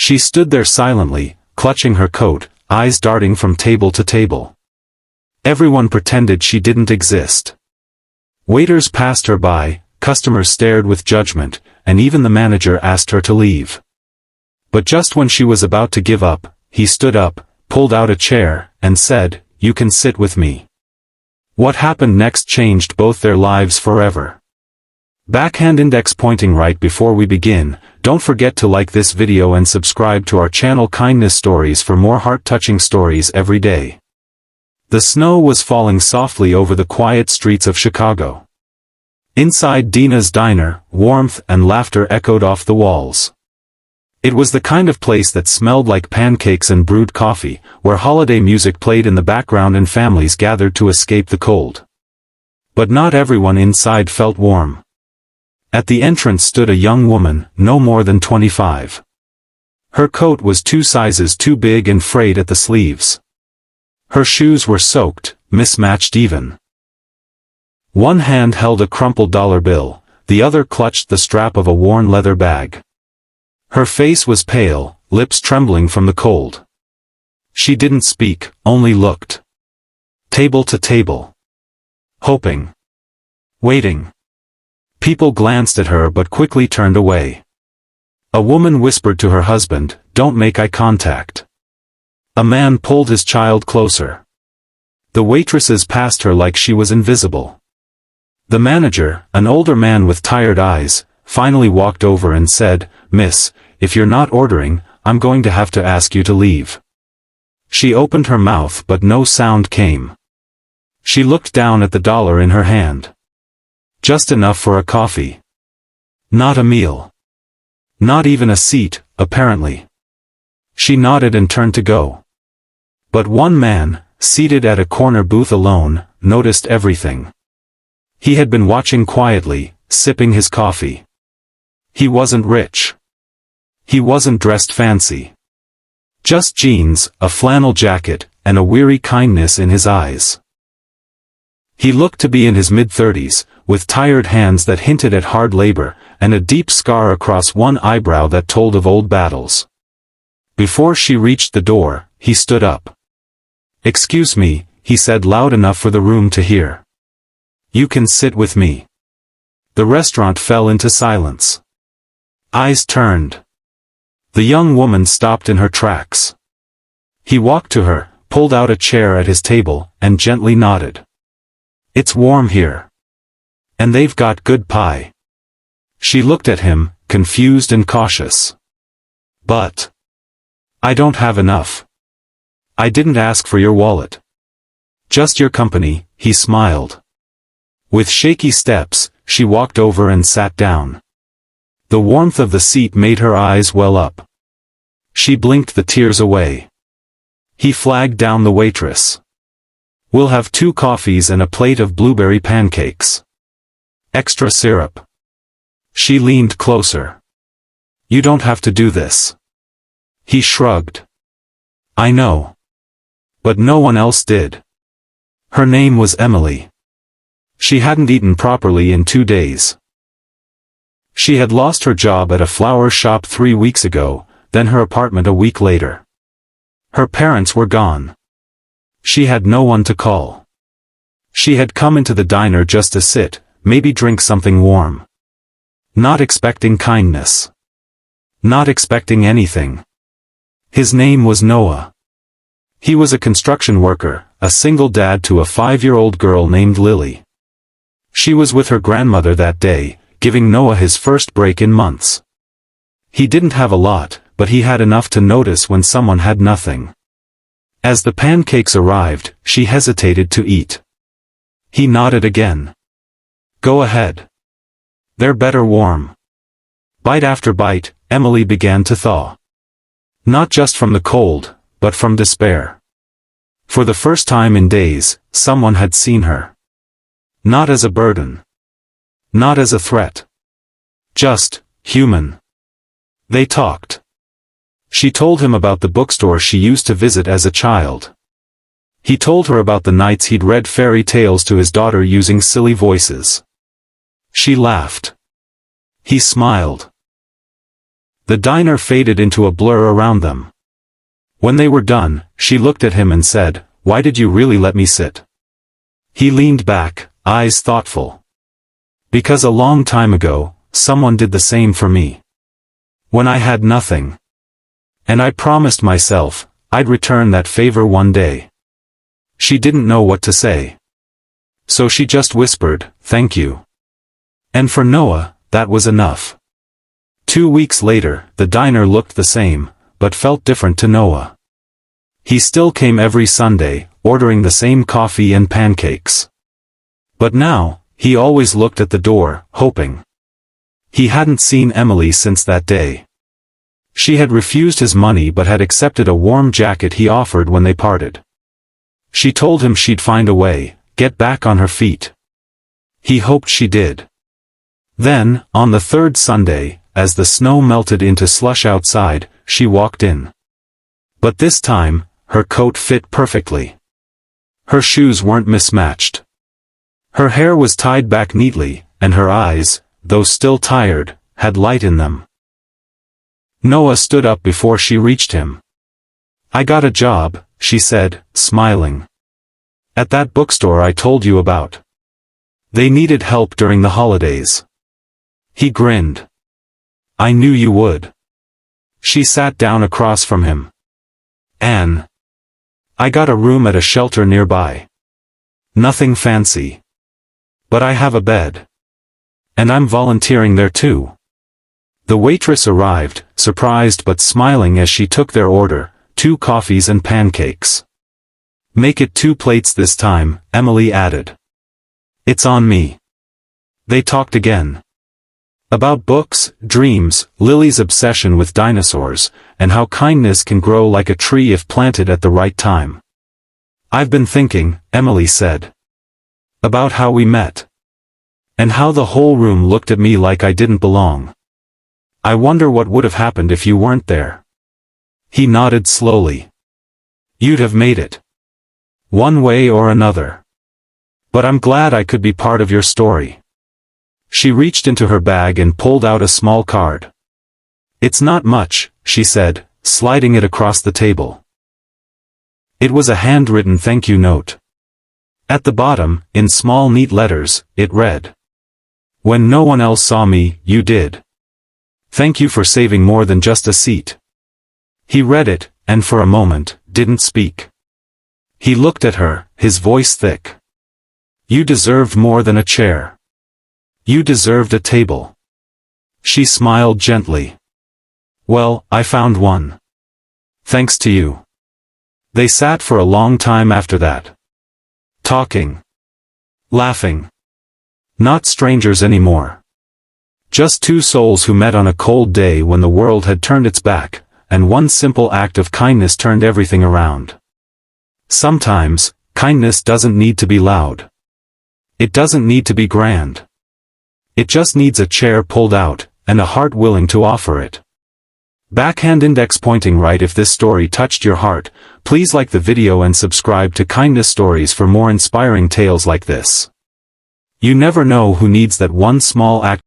She stood there silently, clutching her coat, eyes darting from table to table. Everyone pretended she didn't exist. Waiters passed her by, customers stared with judgment, and even the manager asked her to leave. But just when she was about to give up, he stood up, pulled out a chair, and said, "You can sit with me." What happened next changed both their lives forever. Backhand index pointing. Right before we begin, don't forget to like this video and subscribe to our channel Kindness Stories for more heart-touching stories every day. The snow was falling softly over the quiet streets of Chicago. Inside Dina's diner, warmth and laughter echoed off the walls. It was the kind of place that smelled like pancakes and brewed coffee, where holiday music played in the background and families gathered to escape the cold. But not everyone inside felt warm. At the entrance stood a young woman, no more than 25. Her coat was 2 sizes too big and frayed at the sleeves. Her shoes were soaked, mismatched even. One hand held a crumpled dollar bill, the other clutched the strap of a worn leather bag. Her face was pale, lips trembling from the cold. She didn't speak, only looked. Table to table. Hoping. Waiting. People glanced at her but quickly turned away. A woman whispered to her husband, "Don't make eye contact." A man pulled his child closer. The waitresses passed her like she was invisible. The manager, an older man with tired eyes, finally walked over and said, "Miss, if you're not ordering, I'm going to have to ask you to leave." She opened her mouth but no sound came. She looked down at the dollar in her hand. Just enough for a coffee. Not a meal. Not even a seat, apparently. She nodded and turned to go. But one man, seated at a corner booth alone, noticed everything. He had been watching quietly, sipping his coffee. He wasn't rich. He wasn't dressed fancy. Just jeans, a flannel jacket, and a weary kindness in his eyes. He looked to be in his mid-30s, with tired hands that hinted at hard labor, and a deep scar across one eyebrow that told of old battles. Before she reached the door, he stood up. "Excuse me," he said loud enough for the room to hear. "You can sit with me." The restaurant fell into silence. Eyes turned. The young woman stopped in her tracks. He walked to her, pulled out a chair at his table, and gently nodded. "It's warm here. And they've got good pie." She looked at him, confused and cautious. "But I don't have enough. I didn't ask for your wallet. Just your company," he smiled. With shaky steps, she walked over and sat down. The warmth of the seat made her eyes well up. She blinked the tears away. He flagged down the waitress. "We'll have 2 coffees and a plate of blueberry pancakes. Extra syrup." She leaned closer. "You don't have to do this." He shrugged. "I know. But no one else did." Her name was Emily. She hadn't eaten properly in 2 days. She had lost her job at a flower shop 3 weeks ago, then her apartment a week later. Her parents were gone. She had no one to call. She had come into the diner just to sit, maybe drink something warm. Not expecting kindness. Not expecting anything. His name was Noah. He was a construction worker, a single dad to a 5-year-old girl named Lily. She was with her grandmother that day, giving Noah his first break in months. He didn't have a lot, but he had enough to notice when someone had nothing. As the pancakes arrived, she hesitated to eat. He nodded again. "Go ahead. They're better warm." Bite after bite, Emily began to thaw. Not just from the cold, but from despair. For the first time in days, someone had seen her. Not as a burden. Not as a threat. Just, human. They talked. She told him about the bookstore she used to visit as a child. He told her about the nights he'd read fairy tales to his daughter using silly voices. She laughed. He smiled. The diner faded into a blur around them. When they were done, she looked at him and said, "Why did you really let me sit?" He leaned back, eyes thoughtful. "Because a long time ago, someone did the same for me. When I had nothing. And I promised myself, I'd return that favor one day." She didn't know what to say. So she just whispered, "Thank you." And for Noah, that was enough. 2 weeks later, the diner looked the same, but felt different to Noah. He still came every Sunday, ordering the same coffee and pancakes. But now, he always looked at the door, hoping. He hadn't seen Emily since that day. She had refused his money but had accepted a warm jacket he offered when they parted. She told him she'd find a way, get back on her feet. He hoped she did. Then, on the third Sunday, as the snow melted into slush outside, she walked in. But this time, her coat fit perfectly. Her shoes weren't mismatched. Her hair was tied back neatly, and her eyes, though still tired, had light in them. Noah stood up before she reached him. "I got a job," she said, smiling. "At that bookstore I told you about. They needed help during the holidays." He grinned. "I knew you would." She sat down across from him. "Anne. I got a room at a shelter nearby. Nothing fancy. But I have a bed. And I'm volunteering there too." The waitress arrived, surprised but smiling as she took their order, 2 coffees and pancakes. "Make it 2 plates this time," Emily added. "It's on me." They talked again. About books, dreams, Lily's obsession with dinosaurs, and how kindness can grow like a tree if planted at the right time. "I've been thinking," Emily said. "About how we met. And how the whole room looked at me like I didn't belong. I wonder what would have happened if you weren't there." He nodded slowly. "You'd have made it. One way or another. But I'm glad I could be part of your story." She reached into her bag and pulled out a small card. "It's not much," she said, sliding it across the table. It was a handwritten thank you note. At the bottom, in small neat letters, it read, "When no one else saw me, you did. Thank you for saving more than just a seat." He read it, and for a moment, didn't speak. He looked at her, his voice thick. "You deserved more than a chair. You deserved a table." She smiled gently. "Well, I found one. Thanks to you." They sat for a long time after that. Talking. Laughing. Not strangers anymore. Just 2 souls who met on a cold day when the world had turned its back, and one simple act of kindness turned everything around. Sometimes, kindness doesn't need to be loud. It doesn't need to be grand. It just needs a chair pulled out, and a heart willing to offer it. Backhand index pointing right. If this story touched your heart, please like the video and subscribe to Kindness Stories for more inspiring tales like this. You never know who needs that one small act.